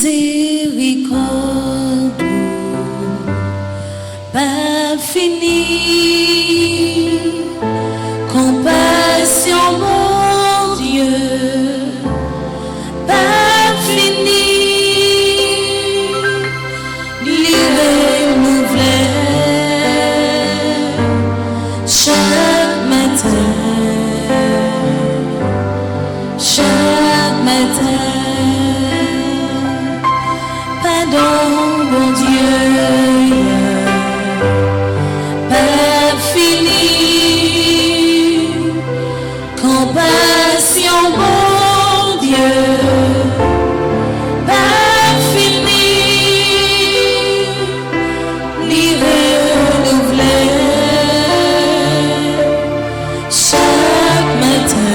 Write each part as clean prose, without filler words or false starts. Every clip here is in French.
miséricorde pas fini, compassion mon Dieu pas fini, l'irrénouvelable chaque matin, chaque matin. Pardon mon Dieu pas fini, compassion mon Dieu pas fini, l'irrénouvelable chaque matin,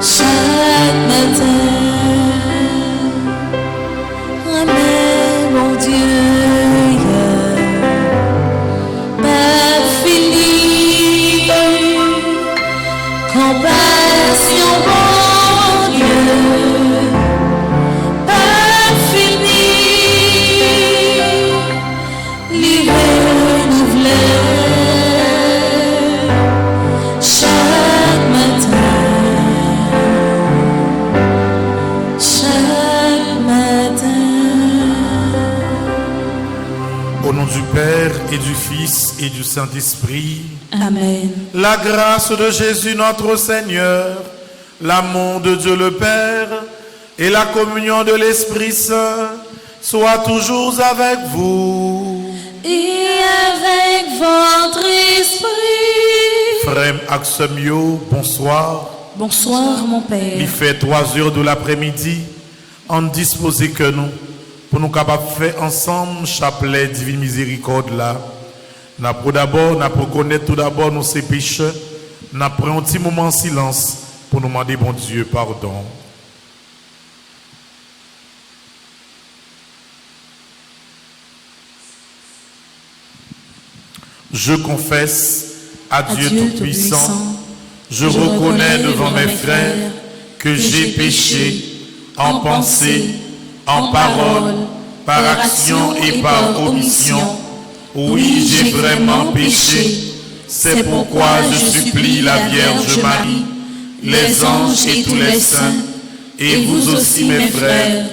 chaque matin. Amen mon Dieu pas fini, compassion mon Dieu pas fini, l'irrénouvelable chaque matin, chaque matin. Au nom du Père et du Fils et du Saint-Esprit, Amen. la grâce de Jésus notre Seigneur, l'amour de Dieu le Père et la communion de l'Esprit Saint soient toujours avec vous. Et avec votre esprit. Frère Axemio, bonsoir. Bonsoir mon Père. Il fait 3 heures de l'après-midi. On dispose que nous, pour nous capables de faire ensemble chapelet divine miséricorde là. Nous reconnaître tout d'abord nos péchés. Nous prenons un petit moment en silence pour nous demander bon Dieu pardon. Je confesse à Dieu Tout-Puissant, je reconnais devant mes frères que j'ai péché en pensée, en parole, par action et par omission. Oui, j'ai vraiment péché. C'est pourquoi je supplie la Vierge Marie, les anges et tous les saints, et vous aussi mes frères,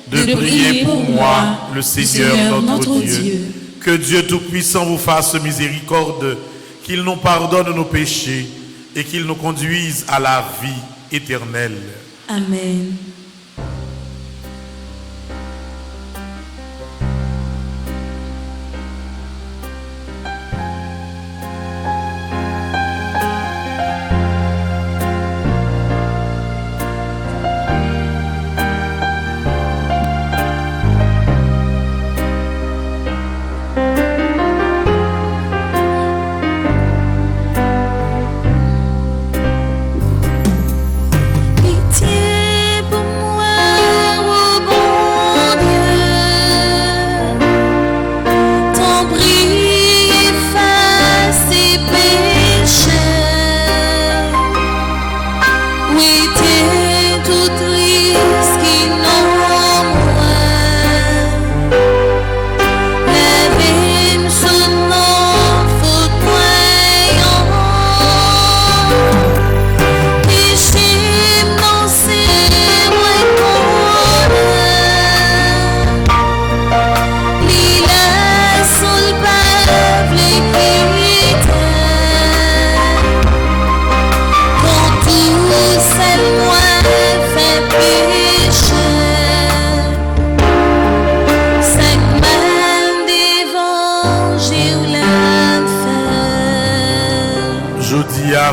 de prier pour moi, le Seigneur notre Dieu. Que Dieu Tout-Puissant vous fasse miséricorde, qu'il nous pardonne nos péchés et qu'il nous conduise à la vie éternelle. Amen.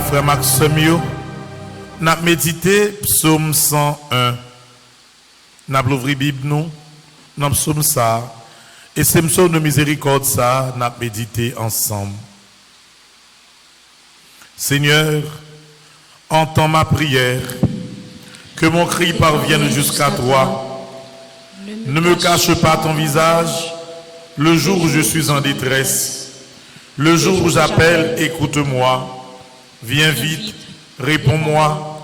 Frère Maximio, nous avons médité psaume 101. Nous avons ouvert la Bible, nous avons psaume ça. Et c'est psaume de miséricorde, ça, nous avons médité ensemble. Seigneur, entends ma prière, que mon cri parvienne jusqu'à toi. Ne me cache pas ton visage, le jour où je suis en détresse. Le jour où j'appelle, écoute-moi. Viens vite, réponds-moi.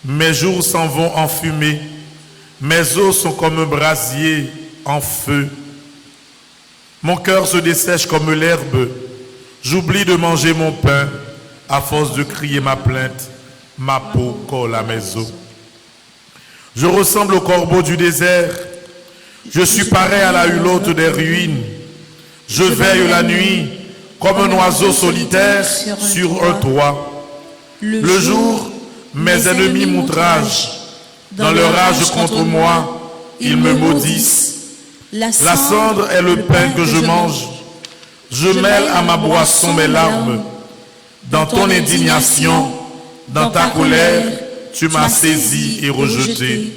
Mes jours s'en vont en fumée. Mes os sont comme un brasier en feu. Mon cœur se dessèche comme l'herbe. J'oublie de manger mon pain. À force de crier ma plainte, ma peau colle à mes os. Je ressemble au corbeau du désert. Je suis pareil à la hulotte des ruines. Je veille la nuit comme un oiseau solitaire sur un toit. Le jour, mes ennemis m'outragent. Dans leur rage contre moi, ils me maudissent. La cendre est le pain que je mange. Je mêle à ma boisson mes larmes. Dans ton indignation, dans ta colère, tu m'as saisi et rejeté.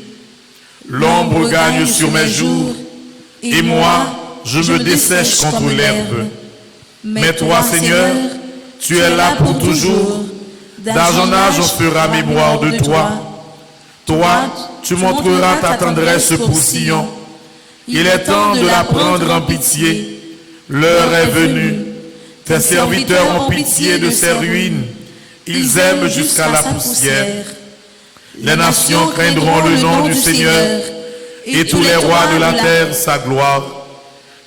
L'ombre gagne sur mes jours, et moi, je me dessèche contre l'herbe. Mais toi, Seigneur, tu es là pour toujours. D'âge en âge, on fera mémoire de toi. Toi, tu montreras ta tendresse pour Sion. Il est temps de la prendre en pitié. L'heure est venue. Tes serviteurs ont pitié de ces ruines. Ils aiment jusqu'à la poussière. Les nations craindront le nom du Seigneur et tous les rois de la terre sa gloire.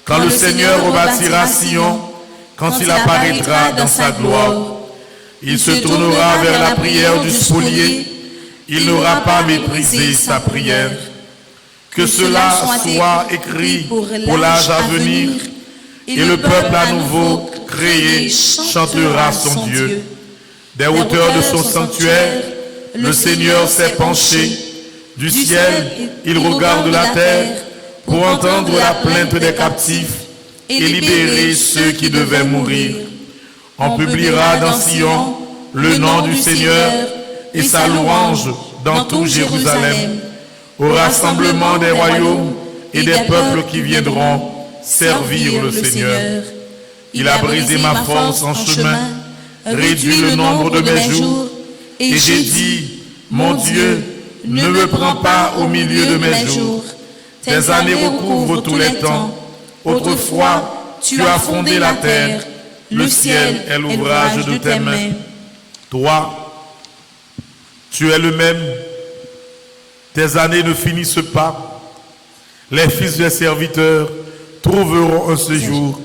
Quand le Seigneur rebâtira Sion, quand il apparaîtra dans sa gloire, il se tournera vers la prière du spolié. Il n'aura pas méprisé sa prière. Que cela soit écrit pour l'âge à venir, et le peuple à nouveau créé chantera son Dieu. Des hauteurs de son sanctuaire, le Seigneur s'est penché. Du ciel, il regarde la terre pour entendre la plainte des captifs et libérer ceux qui devaient mourir. On publiera dans Sion le nom du Seigneur et sa louange dans tout Jérusalem, au rassemblement des royaumes et des peuples qui viendront servir le Seigneur. Il a brisé ma force en chemin, réduit le nombre de mes jours, et j'ai dit, mon Dieu, ne me prends pas au milieu de mes jours. Tes années recouvrent tous les temps. Autrefois, tu as fondé la terre, le ciel est l'ouvrage de tes mains. Toi, tu es le même. Tes années ne finissent pas. Les fils des serviteurs trouveront un séjour,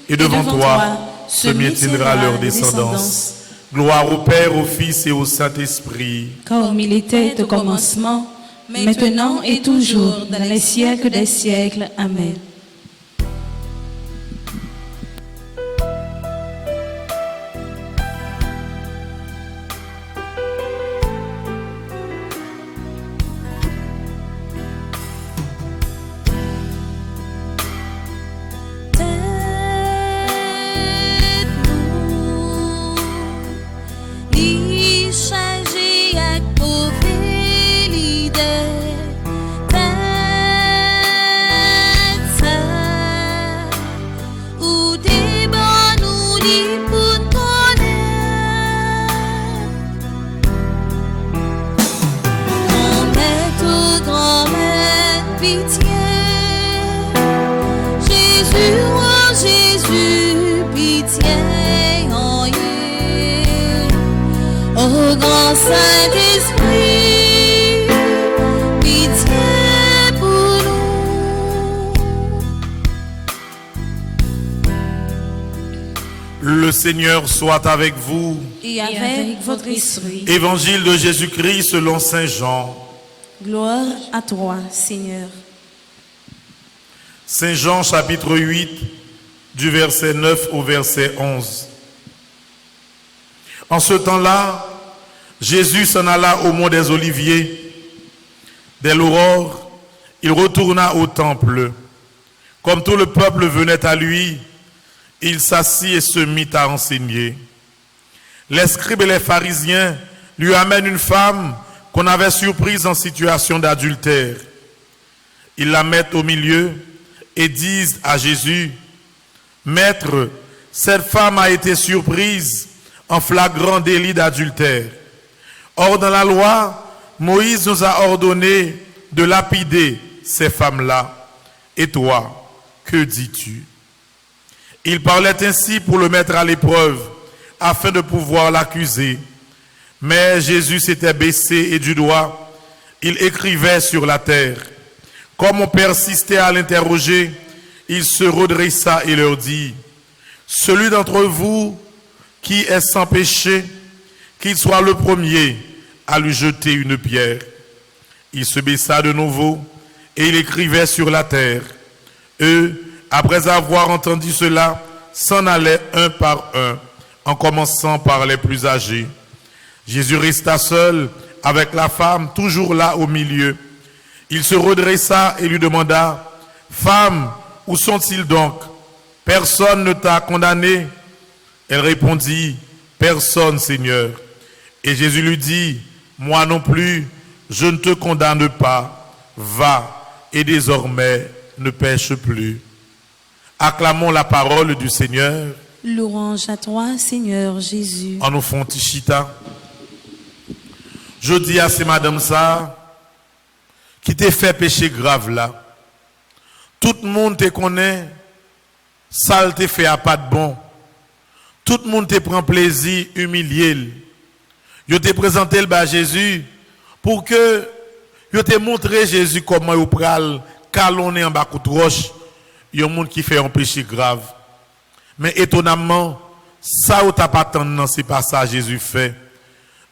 et devant toi se miétinera leur descendance. Gloire au Père, au Fils et au Saint-Esprit. Comme il était au commencement, maintenant et toujours, dans les siècles des siècles. Amen. Le Seigneur soit avec vous. Et avec votre esprit. Évangile de Jésus-Christ selon Saint Jean. Gloire à toi, Seigneur. Saint Jean chapitre 8, du verset 9 au verset 11. En ce temps-là, Jésus s'en alla au mont des Oliviers. Dès l'aurore, il retourna au temple. Comme tout le peuple venait à lui, il s'assit et se mit à enseigner. Les scribes et les pharisiens lui amènent une femme qu'on avait surprise en situation d'adultère. Ils la mettent au milieu et disent à Jésus, « Maître, cette femme a été surprise en flagrant délit d'adultère. Or, dans la loi, Moïse nous a ordonné de lapider ces femmes-là. Et toi, que dis-tu » Il parlait ainsi pour le mettre à l'épreuve, afin de pouvoir l'accuser. Mais Jésus s'était baissé et du doigt, il écrivait sur la terre. Comme on persistait à l'interroger, il se redressa et leur dit, « Celui d'entre vous qui est sans péché, qu'il soit le premier à lui jeter une pierre. » Il se baissa de nouveau et il écrivait sur la terre. Eux, après avoir entendu cela, s'en allaient un par un, en commençant par les plus âgés. Jésus resta seul avec la femme, toujours là au milieu. Il se redressa et lui demanda, « Femme, où sont-ils donc? Personne ne t'a condamné? » Elle répondit, « Personne, Seigneur. » Et Jésus lui dit, « Moi non plus, je ne te condamne pas. Va, et désormais ne pêche plus. » Acclamons la parole du Seigneur. Louange à toi, Seigneur Jésus. En nous font tichita. Je dis à ces madame ça, qui t'a fait péché grave là. Tout le monde te connaît, ça te fait à pas de bon. Tout le monde te prend plaisir, humilié. Yo te présenté le bas Jésus pour que yo te montré Jésus comment il pral calonner en bas de roche. Il y a un monde qui fait un péché grave. Mais étonnamment, ça ou t'as pas tendance, c'est pas ça Jésus fait.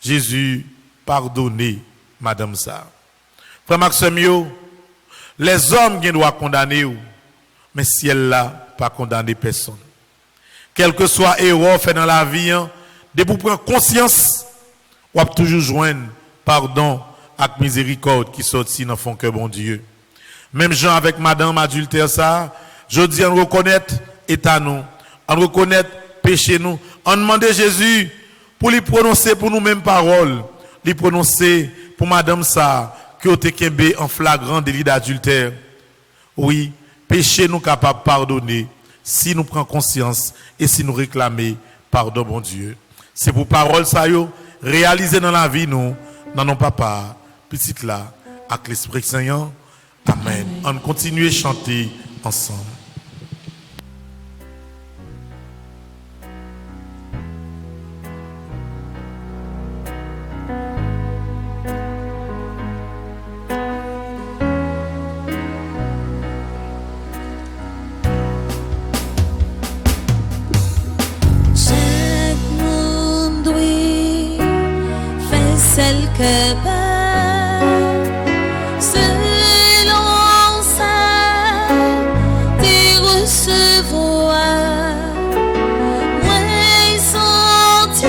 Jésus pardonnez, madame ça. Frère Maxime, les hommes qui doivent condamner, mais si elle là, pas condamner personne. Quel que soit erreur fait dans la vie, de pour prendre conscience, on va toujours joindre pardon et miséricorde qui sortit dans fond que bon Dieu. Même Jean avec madame adultère ça, je dis on reconnaître état nous, on reconnaître péché nous, on demande Jésus pour lui prononcer pour nous mêmes paroles, lui prononcer pour madame ça que au tekembe en flagrant délit d'adultère. Oui, péché nous capable de pardonner si nous prenons conscience et si nous réclamons pardon bon Dieu. C'est pour parole ça yo réaliser dans la vie nous, dans nos papas, petite là, avec l'Esprit Saint. Amen. On continue à chanter ensemble. Celle que selon ça, tu recevras. Moi senti,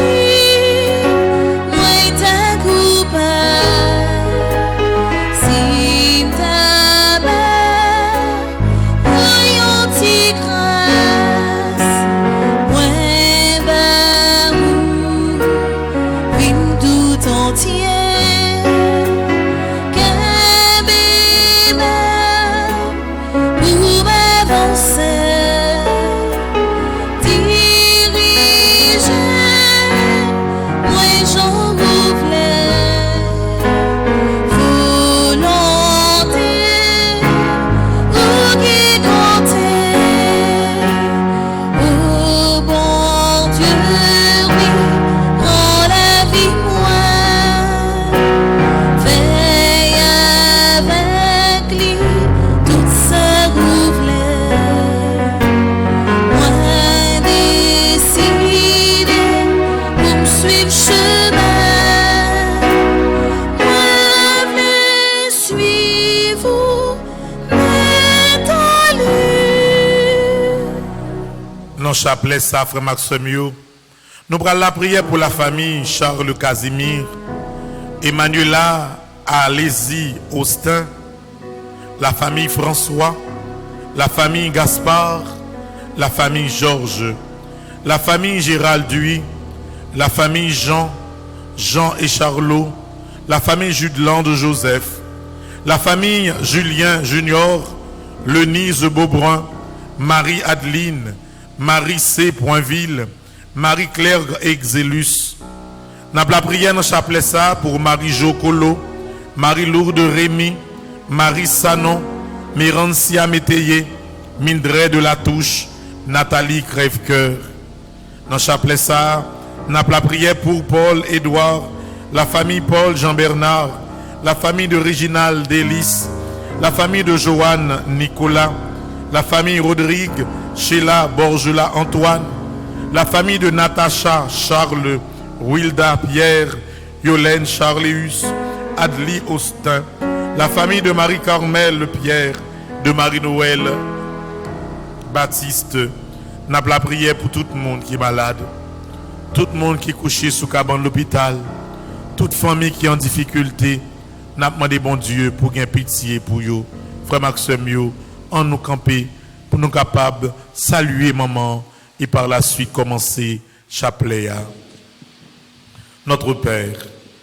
moi ta coupable. Si ta bas, voyons tes grâces, moi bas vim tout entier. Chapelet ça, frère Maxime. Nous prenons la prière pour la famille Charles Casimir, Emmanuela Alési Austin, la famille François, la famille Gaspard, la famille Georges, la famille Gérald Duy, la famille Jean et Charlot, la famille Judeland de Joseph, la famille Julien Junior, Lenise Beaubrun, Marie-Adeline, Marie C. Poinville, Marie-Claire Exélus. Nous avons la prière dans le chapelet ça pour Marie-Jo Colo, Marie-Lourde Rémy, Marie Sanon, Mérancia Métayer, Mindray de la Touche, Nathalie Crèvecoeur. Dans le chapelet ça, nous avons la prière pour Paul Édouard, la famille Paul Jean-Bernard, la famille de Réginald Délice, la famille de Joanne, Nicolas, la famille Rodrigue, Sheila, Borgela, Antoine, la famille de Natacha, Charles, Wilda, Pierre, Yolène, Charleus, Adli, Austin, la famille de Marie-Carmel, Pierre, de Marie-Noël, Baptiste. N'a pas la prière pour tout le monde qui est malade, tout le monde qui est couché sous cabane de l'hôpital, toute famille qui est en difficulté. N'a demandé bon Dieu pour gagner pitié pour eux. Frère Maxime, yo, en nous camper pour nous capables de saluer maman et par la suite commencer chapelet. Notre Père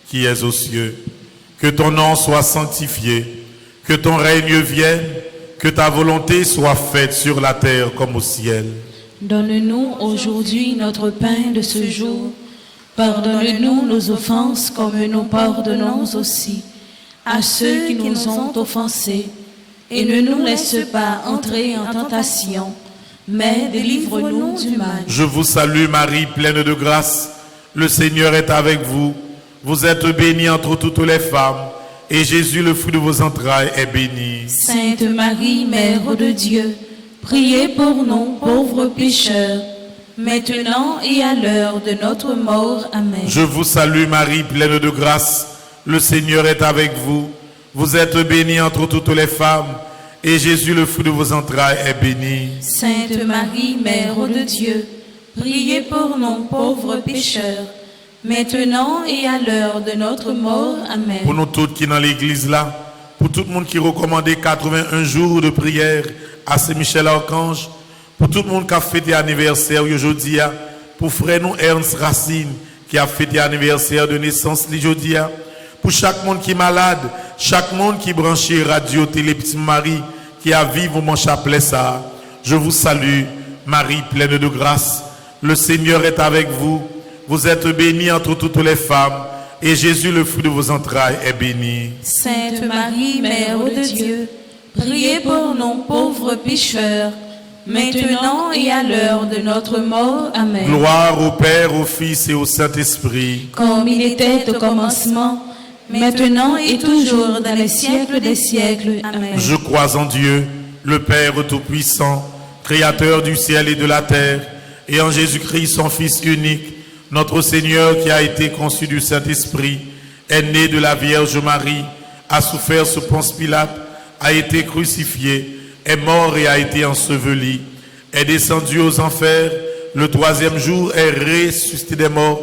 qui es aux cieux, que ton nom soit sanctifié, que ton règne vienne, que ta volonté soit faite sur la terre comme au ciel. Donne-nous aujourd'hui notre pain de ce jour. Pardonne-nous nos offenses comme nous pardonnons aussi à ceux qui nous ont offensés. Et ne nous laisse pas entrer en tentation, mais délivre-nous du mal. Je vous salue Marie, pleine de grâce. Le Seigneur est avec vous. Vous êtes bénie entre toutes les femmes. Et Jésus, le fruit de vos entrailles, est béni. Sainte Marie, Mère de Dieu, priez pour nous, pauvres pécheurs, maintenant et à l'heure de notre mort. Amen. Je vous salue Marie, pleine de grâce. Le Seigneur est avec vous. Vous êtes bénie entre toutes les femmes. Et Jésus, le fruit de vos entrailles, est béni. Sainte Marie, Mère de Dieu, priez pour nous, pauvres pécheurs, maintenant et à l'heure de notre mort. Amen. Pour nous tous qui sont dans l'église là, pour tout le monde qui recommande 81 jours de prière à Saint-Michel Archange, pour tout le monde qui a fêté anniversaire aujourd'hui, pour frère nous Ernst Racine qui a fêté anniversaire de naissance aujourd'hui, pour chaque monde qui est malade, chaque monde qui est branché radio, télé, Petite Marie, qui a vivre mon chapelet ça. Je vous salue, Marie pleine de grâce. Le Seigneur est avec vous. Vous êtes bénie entre toutes les femmes. Et Jésus, le fruit de vos entrailles, est béni. Sainte Marie, Mère de Dieu, priez pour nous, pauvres pécheurs, maintenant et à l'heure de notre mort. Amen. Gloire au Père, au Fils et au Saint-Esprit. Comme il était au commencement, maintenant et toujours dans les siècles des siècles. Amen. Je crois en Dieu, le Père Tout-Puissant, Créateur du ciel et de la terre, et en Jésus-Christ, son Fils unique, notre Seigneur qui a été conçu du Saint-Esprit, est né de la Vierge Marie, a souffert sous Ponce Pilate, a été crucifié, est mort et a été enseveli, est descendu aux enfers, le troisième jour est ressuscité des morts,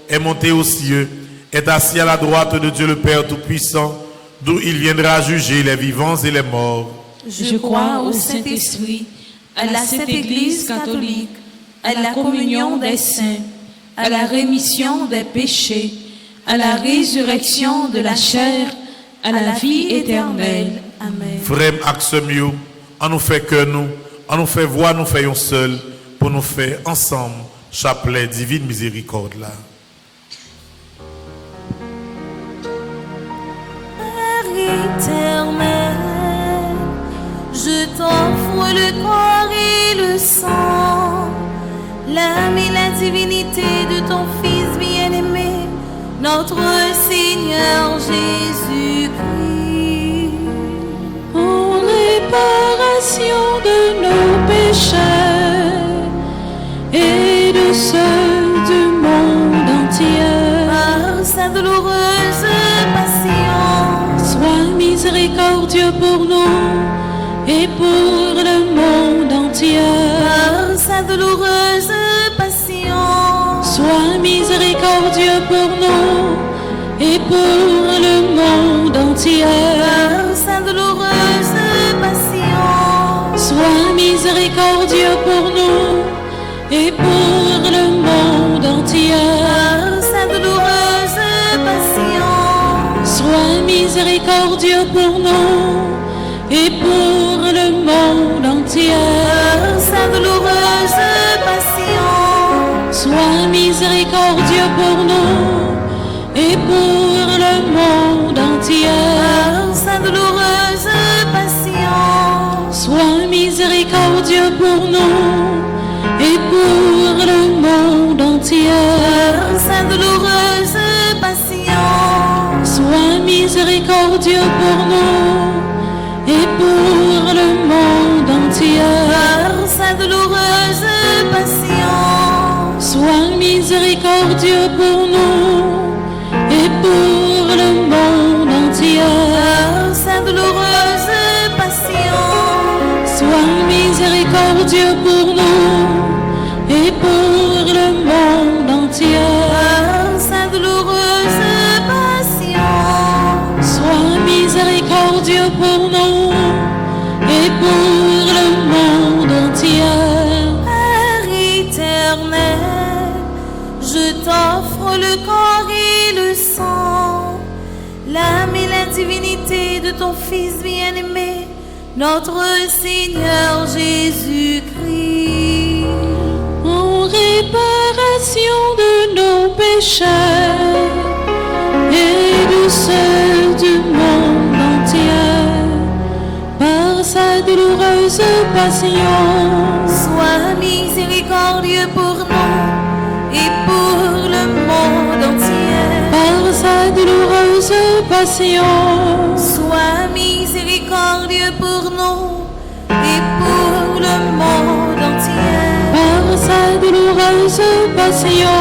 est monté aux cieux, est assis à la droite de Dieu le Père Tout-Puissant, d'où il viendra juger les vivants et les morts. Je crois au Saint-Esprit, à la Sainte Église catholique, à la communion des saints, à la rémission des péchés, à la résurrection de la chair, à la vie éternelle. Amen. Frère Axemio, on nous fait que nous, on nous fait voix, nous faisons seul, pour nous faire ensemble, chapelet divine miséricorde là. Éternel, je t'offre le corps et le sang, l'âme et la divinité de ton Fils bien-aimé, notre Seigneur Jésus-Christ, En réparation de nos péchés et de ceux du monde entier, par sa douloureuse passion, sois miséricordieux pour nous et pour le monde entier. par sa douloureuse passion, Sois miséricordieux pour nous et pour le monde entier. par sa douloureuse passion, Sois miséricordieux pour nous et pour le monde entier. par sa douloureuse passion, Sois miséricordieux pour nous et pour le monde entier. par sa douloureuse passion, Sois miséricordieux pour nous et pour le monde entier. par sa douloureuse passion, Sois miséricordieux pour nous et pour le monde entier. par sa douloureuse passion, Sois miséricordieux pour nous et sa douloureuse passion. Sois miséricordieux pour nous et pour le monde entier. Par sa douloureuse passion. Sois miséricordieux pour nous et pour le monde entier. Par sa douloureuse passion. Sois miséricordieux pour nous et pour le monde entier. Père éternel, je t'offre le corps et le sang, l'âme et la divinité de ton Fils bien-aimé, notre Seigneur Jésus-Christ. En réparation de nos péchés et de ceux du monde entier, par sa douloureuse passion, Sois miséricordieux pour nous et pour le monde entier. par sa douloureuse passion, Sois miséricordieux pour nous et pour le monde entier. par sa douloureuse passion,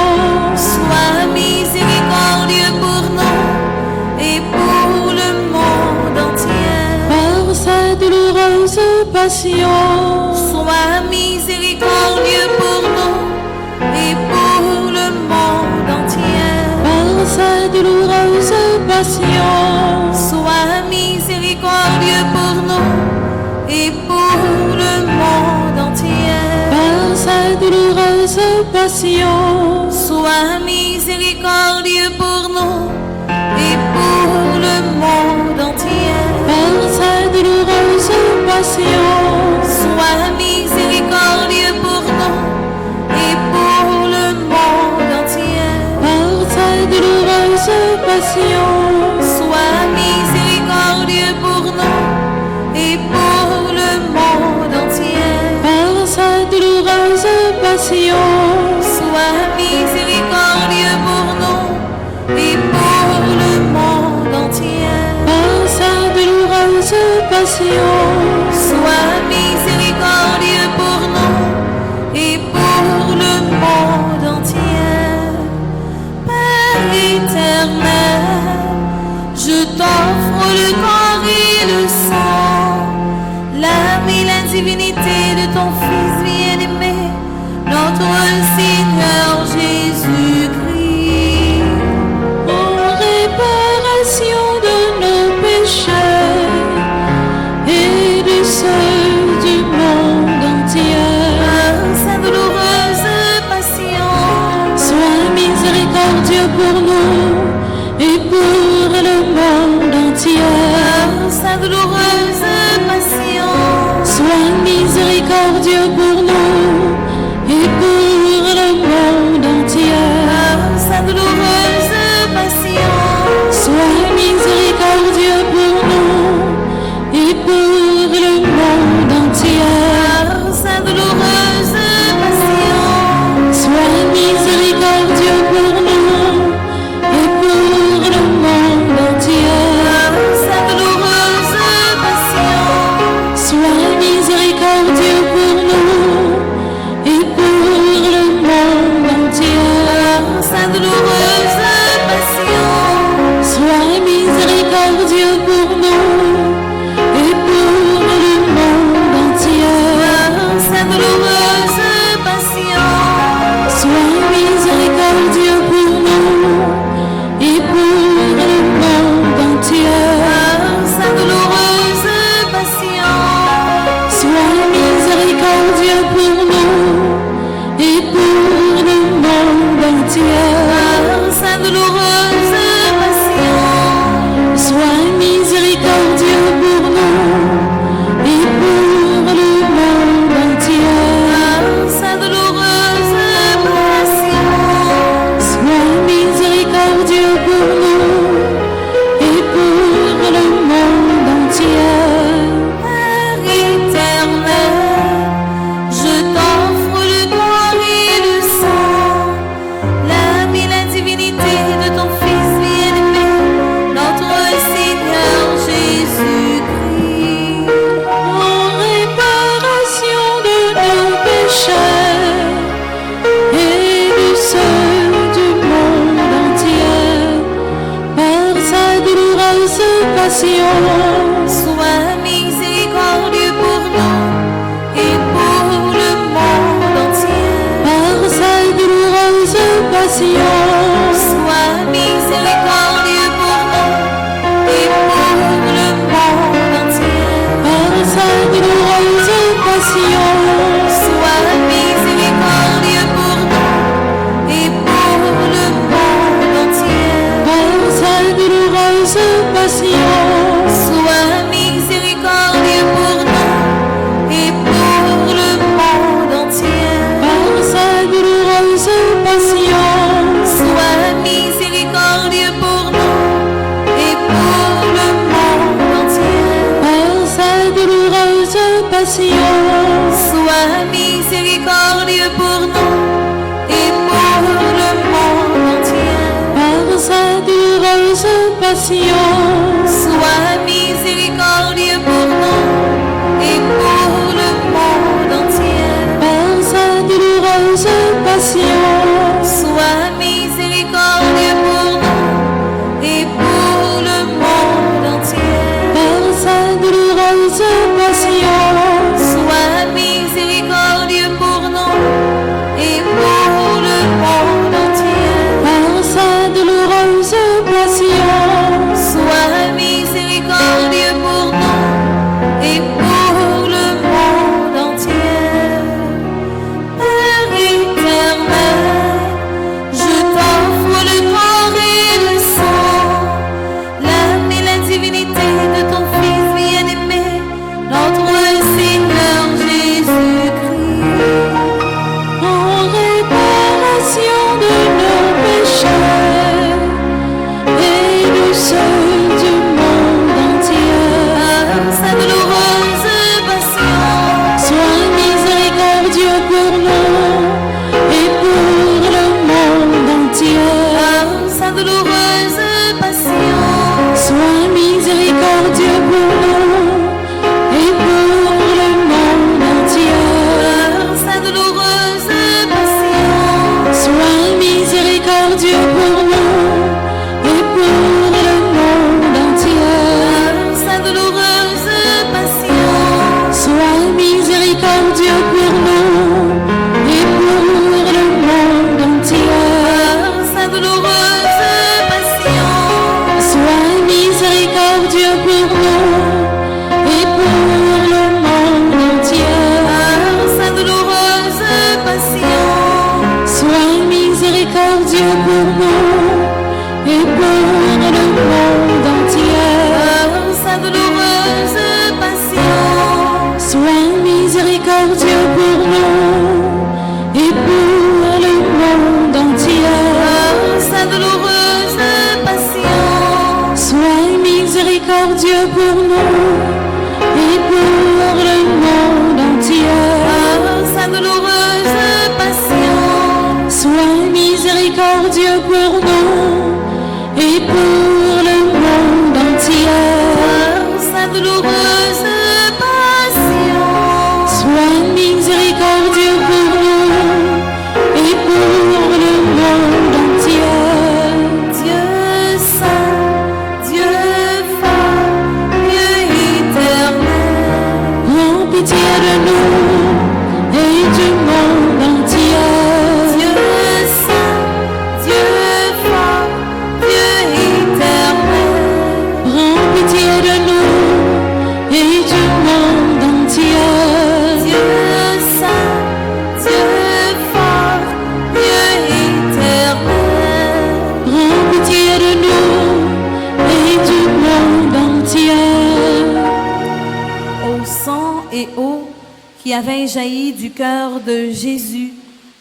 Sois miséricordieux pour nous et pour le monde entier. par sa douloureuse passion, Sois miséricordieux pour nous et pour le monde entier. par sa douloureuse passion, Sois miséricordieux pour nous et pour le monde entier. par sa douloureuse passion, Sois miséricordieux pour nous et pour le monde entier. par sa douloureuse passion, Sois miséricordieux pour nous et pour le monde entier. par sa douloureuse passion, Sois miséricordieux pour nous et pour le monde entier. par sa douloureuse passion, Sois miséricordieux pour nous et pour le monde entier. par sa douloureuse passion, Sois miséricordieux pour nous et pour le monde entier. Père éternel, je t'offre le corps et le sang, l'âme et la divinité de ton Fils bien-aimé, notre Seigneur Jésus-Christ. en réparation de nos péchés et de ceux du monde entier. Par sa douloureuse passion. Sois miséricordieux pour nous et pour le monde entier. Par sa douloureuse passion. Sois miséricordieux pour nous et pour le monde entier. Par sa douloureuse passion. Sois miséricordieux pour nous et pour le monde entier. Par sa douloureuse passion. Sois miséricordieux pour nous et pour le monde entier. Par sa douloureuse passion. Sois miséricordieux pour nous passion. Sois miséricordieux pour nous et pour le monde entier. Par sa douloureuse passion. Sois miséricordieux pour nous et pour le monde entier. Par sa douloureuse passion. Sois miséricordieux pour nous et pour le monde entier. Par sa douloureuse passion. Sois miséricordieux pour nous et pour le monde entier. Par sa douloureuse passion. Sois miséricordieux pour nous et pour le monde entier. Par sa douloureuse passion. Sois miséricordieux pour nous et pour le monde entier. Par sa douloureuse passion. Sois miséricordieux pour nous et pour le monde entier. Par sa douloureuse passion. Sois miséricordieux pour nous et pour le monde entier. Par sa douloureuse passion. Sois miséricordieux pour nous et pour le monde entier. Par sa douloureuse passion. Sois miséricordieux pour nous et pour le monde entier. Père éternel, je t'offre le corps et le sang, l'âme et la divinité de ton Fils bien-aimé, notre Seigneur Jésus-Christ. En réparation de nos péchés et de ceux du monde entier. Par sa douloureuse passion, Sois miséricordieux pour nous et pour le monde entier. par sa douloureuse passion, Sois miséricordieux pour nous et pour le monde entier. par sa douloureuse passion, Sois miséricordieux pour nous et pour le monde entier. par sa douloureuse passion, Sois miséricordieux pour nous et pour le monde entier. par sa douloureuse passion, Sois miséricordieux pour nous et pour le monde entier. par sa douloureuse passion, Sois miséricordieux pour nous et pour le monde entier. par sa douloureuse passion, Sois miséricordieux pour nous et pour le monde entier. par sa douloureuse passion, Sois miséricordieux pour nous et pour le monde entier. par sa douloureuse passion, Sois miséricordieux pour nous et pour le monde entier. par sa douloureuse passion. Sois miséricordieux pour nous et pour le monde entier. Dieu saint, Dieu fort, Dieu éternel, Prends pitié de nous et du monde entier. Dieu saint, Dieu fort, Dieu éternel, Prends pitié de nous et du monde entier. Dieu saint, Dieu fort, Dieu éternel, Prends pitié de nous et du monde entier. Ô sang et eau qui avait jailli du cœur de Jésus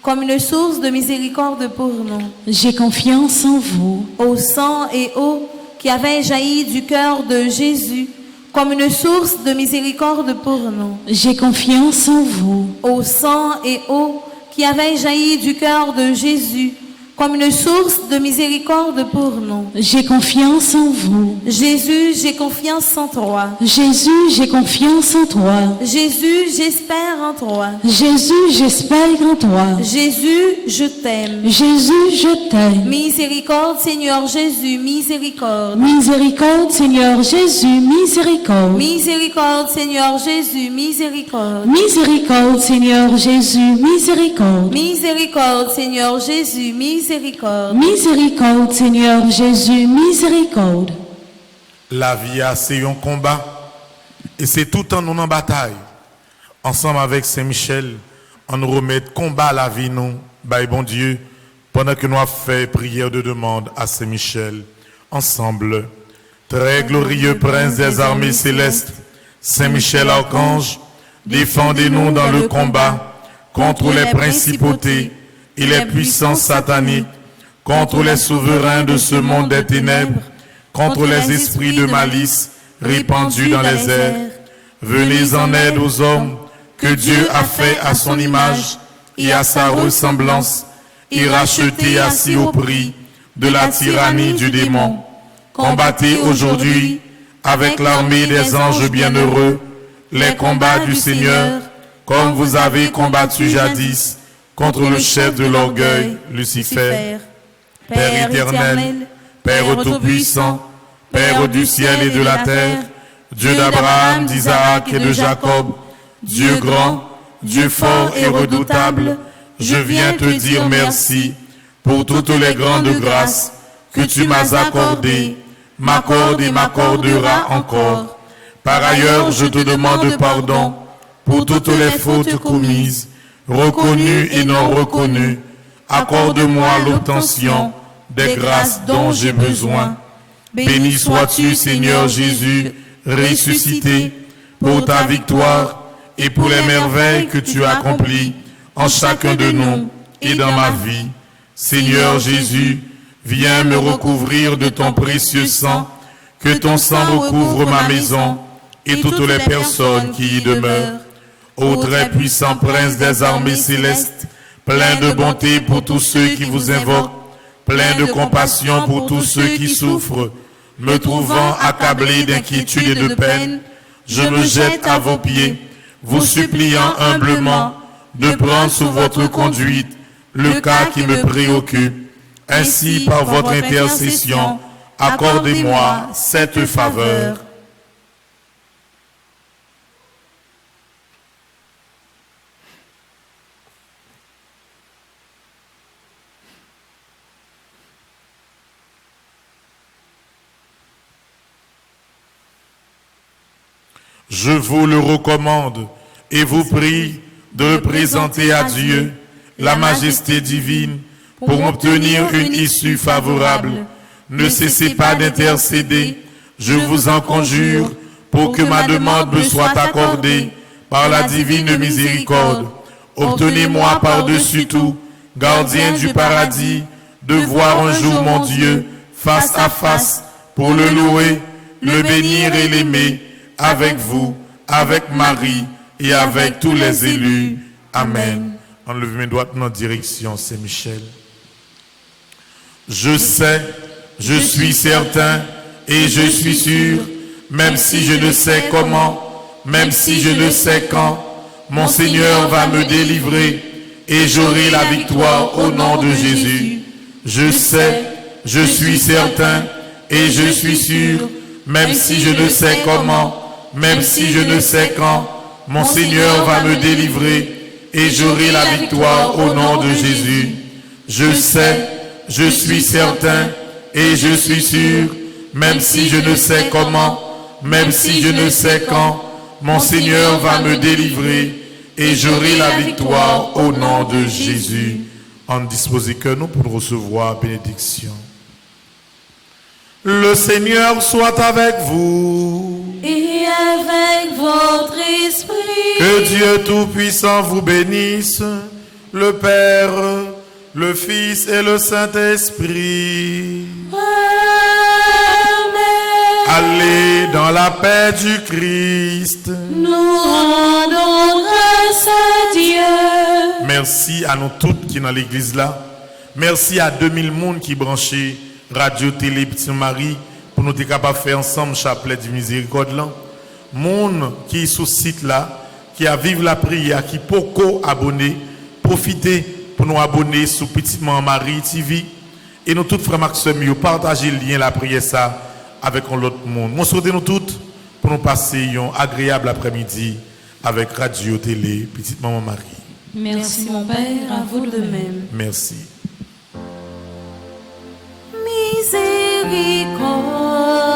comme une source de miséricorde pour nous. J'ai confiance en vous. Ô sang et eau qui avait jailli du cœur de Jésus comme une source de miséricorde pour nous. J'ai confiance en vous. Ô sang et eau qui avait jailli du cœur de Jésus comme une source de miséricorde pour nous. J'ai confiance en vous. Jésus, j'ai confiance en toi. Jésus, j'ai confiance en toi. Jésus, j'espère en toi. Jésus, j'espère en toi. Jésus, je t'aime. Jésus, je t'aime. Miséricorde, Seigneur Jésus, miséricorde. Miséricorde, Seigneur Jésus, miséricorde. Miséricorde, Seigneur Jésus, miséricorde. Miséricorde, Seigneur Jésus, miséricorde. Miséricorde, Seigneur Jésus, miséricorde. Miséricorde, Seigneur Jésus, miséricorde. La vie a c'est un combat et c'est tout en nous en bataille. Ensemble avec Saint-Michel, on nous remet combat à la vie nous, by bon Dieu, pendant que nous avons fait prière de demande à Saint-Michel. Ensemble, très glorieux prince des armées célestes, Saint-Michel Archange, défendez-nous dans le combat contre les principautés et les puissances sataniques, contre les souverains de ce monde des ténèbres, contre les esprits de malice répandus dans les airs. Venez en aide aux hommes que Dieu a fait à son image et à sa ressemblance et rachetés ainsi au prix de la tyrannie du démon. Combattez aujourd'hui avec l'armée des anges bienheureux les combats du Seigneur, comme vous avez combattu jadis contre le chef de l'orgueil, Lucifer. Père éternel, Père tout-puissant, Père du ciel et de la terre, Dieu d'Abraham, d'Isaac et de Jacob, Dieu grand, Dieu fort et redoutable, je viens te dire merci pour toutes les grandes grâces que tu m'as accordées, m'accorde et m'accordera encore. Par ailleurs, je te demande pardon pour toutes les fautes commises, reconnues et non reconnues. Accorde-moi l'obtention des grâces dont j'ai besoin. Béni sois-tu, Seigneur Jésus, ressuscité, pour ta victoire et pour les merveilles que tu as accomplies en chacun de nous et dans ma vie. Seigneur Jésus, viens me recouvrir de ton précieux sang, que ton sang recouvre ma maison et toutes les personnes qui y demeurent. Ô très puissant prince des armées célestes, plein de bonté pour tous ceux qui vous invoquent, plein de compassion pour tous ceux qui souffrent, me trouvant accablé d'inquiétude et de peine, je me jette à vos pieds, vous suppliant humblement de prendre sous votre conduite le cas qui me préoccupe. Ainsi, par votre intercession, accordez-moi cette faveur. Je vous le recommande et vous prie de présenter à Dieu la majesté divine pour obtenir une issue favorable. Ne cessez pas d'intercéder, je vous en conjure, pour que ma demande me soit accordée par la divine miséricorde. Obtenez-moi par-dessus tout, gardien du paradis, de voir un jour mon Dieu face à face pour le louer, le bénir et l'aimer, avec vous, avec Marie et avec tous les élus. Amen. Enlevez mes doigts dans la direction Saint-Michel. Je sais, je suis certain et je suis sûr, même si je ne sais comment, même si je ne sais quand, mon Seigneur va me délivrer et j'aurai la victoire au nom de Jésus. Je sais, je suis certain et je suis sûr, même si je ne sais comment, même si je ne sais quand, mon Seigneur va me délivrer et j'aurai la victoire au nom de Jésus. Je sais, je suis certain et je suis sûr, même si je ne sais comment, même si je ne sais quand, mon Seigneur va me délivrer et j'aurai la victoire au nom de Jésus. En disposez que nous pour recevoir bénédiction. Le Seigneur soit avec vous. Et avec votre esprit. Que Dieu Tout-Puissant vous bénisse, le Père, le Fils et le Saint-Esprit. Amen. Allez dans la paix du Christ. Nous rendons grâce à Dieu. Merci à nous toutes qui sont dans l'église là. Merci à 2000 monde qui branché Radio Télé Petit Marie pour nous être capables de faire ensemble chapelet du miséricorde là. Monde qui est sur ce site là, qui a vécu la prière, qui poko abonné, profitez pour nous abonner sur Petit Maman Marie TV et nous toutes frères Maxime, partager le lien la prière ça avec l'autre monde. Nous souhaitons nous toutes pour nous passer un agréable après-midi avec Radio Télé Petite Maman Marie. Merci mon Père, à vous de même. Merci. Miséricorde.